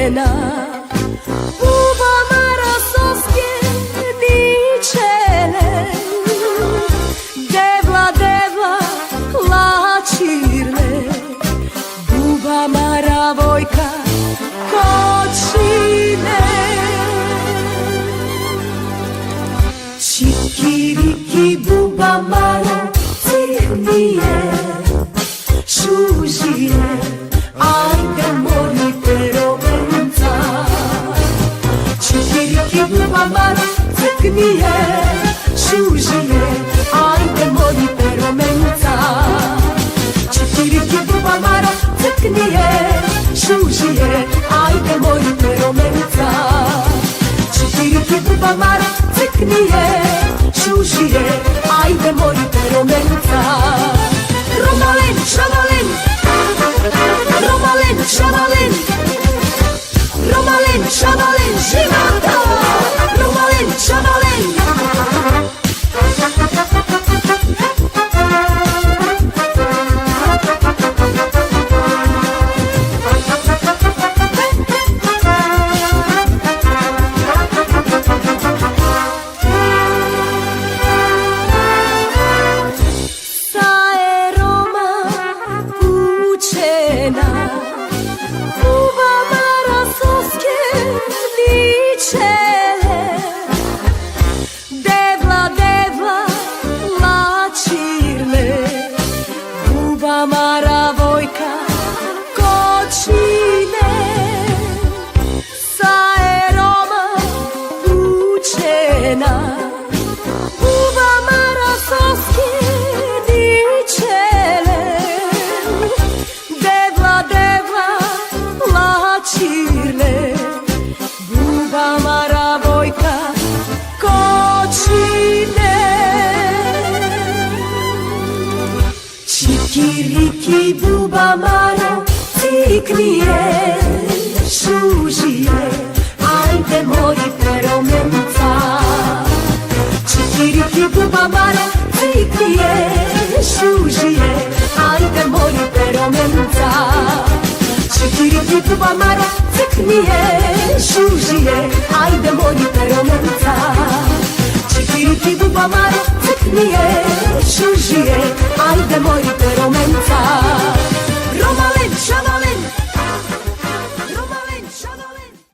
cena. Buba marasovske ničele, devla, devla, lačirle. Buba mara vojka kočine. Čikiriki buba mara cihnije, šužije, ajde mori perovenca. Čikiriki buba mara cihnije, šužije, ajde mori perovenca. Čikiriki buba mara cihnije, šužije, ajde mori perovenca. Čikiriki buba mara cihnije, šužije, ajde mori perovenca. Romalen, šamalen, Romalen, šamalen, Romalen, šamalen, života. Romalen, šamalen. Buba marasovske ničele, devla, devla, lačirle. Buba mara vojka kočine, sa eroma učena. Buba marasovske ničele, lačirle. Buba mara vojka kočine. Čikiriki buba mara ciknije, šužije, ajde mori peromenca. Čikiriki buba mara ciknije, šužije, ajde mori peromenca. Čikiriki buba mara ciknije, šužije, ajde mori peromenca. Čikiriki buba mara ciknije, šužije, ajde mori peromenca.